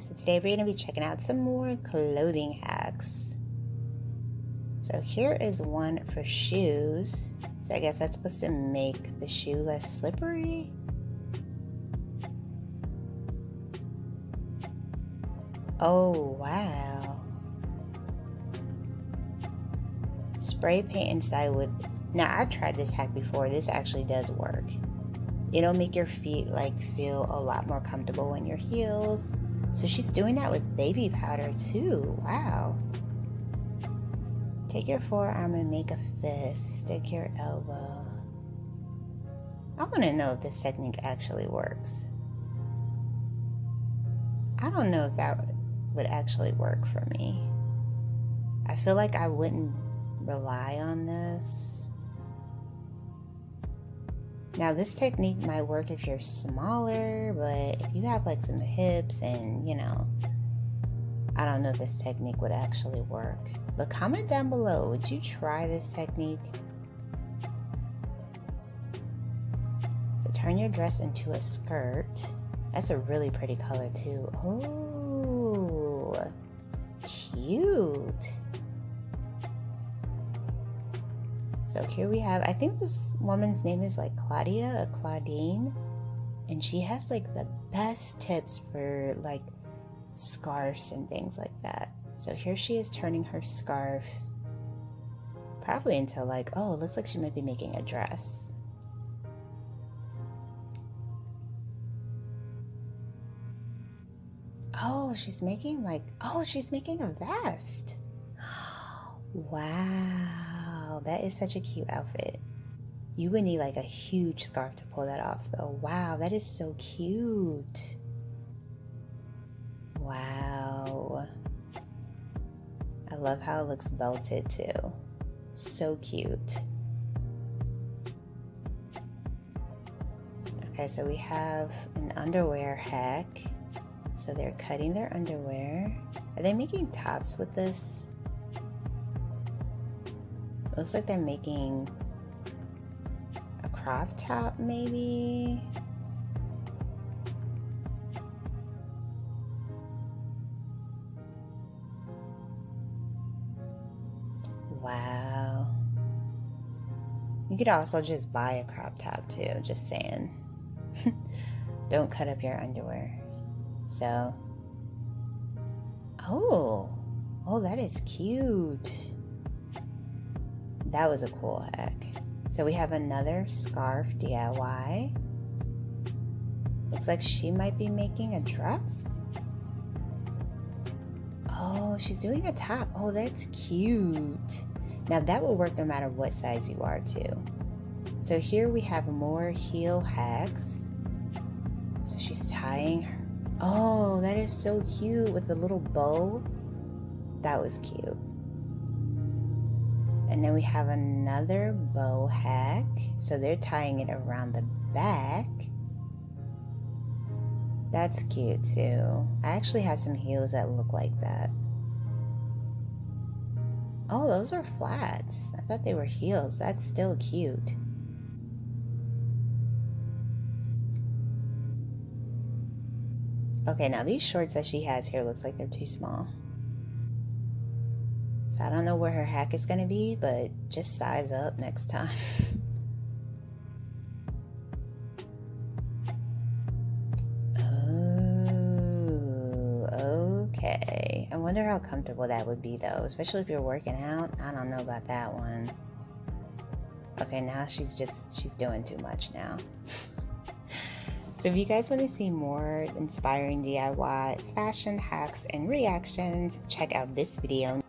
So today we're going to be checking out some more clothing hacks. So here is one for shoes. So I guess that's supposed to make the shoe less slippery. Oh, wow. Spray paint inside with... Now, I've tried this hack before. This actually does work. It'll make your feet feel a lot more comfortable in your heels. So she's doing that with baby powder too. Wow. Take your forearm and make a fist. Stick your elbow. I want to know if this technique actually works. I don't know if that would actually work for me. I feel like I wouldn't rely on this. Now this technique might work if you're smaller, but if you have some hips and I don't know if this technique would actually work. But comment down below, would you try this technique? So turn your dress into a skirt. That's a really pretty color too. Oh, cute. So here we have, I think this woman's name is Claudia or Claudine, and she has the best tips for scarves and things like that. So here she is turning her scarf probably into oh, it looks like she might be making a dress. Oh, she's making she's making a vest. Wow, that is such a cute outfit. You would need a huge scarf to pull that off though. Wow, that is so cute. Wow. I love how it looks belted too. So cute. Okay, so we have an underwear hack. So they're cutting their underwear. Are they making tops with this? Looks like they're making a crop top, maybe. Wow. You could also just buy a crop top too, just saying. Don't cut up your underwear. So, oh, that is cute. That was a cool hack. So we have another scarf DIY. Looks like she might be making a dress. Oh, she's doing a top. Oh, that's cute. Now that will work no matter what size you are too. So here we have more heel hacks. So she's tying her. Oh, that is so cute with the little bow. That was cute. And then we have another bow hack. So they're tying it around the back. That's cute too. I actually have some heels that look like that. Oh, those are flats. I thought they were heels. That's still cute. Okay, now these shorts that she has here looks like they're too small. So I don't know where her hack is going to be, but just size up next time. Oh, okay. I wonder how comfortable that would be though, especially if you're working out. I don't know about that one. Okay, now she's doing too much now. So if you guys want to see more inspiring DIY fashion hacks and reactions, check out this video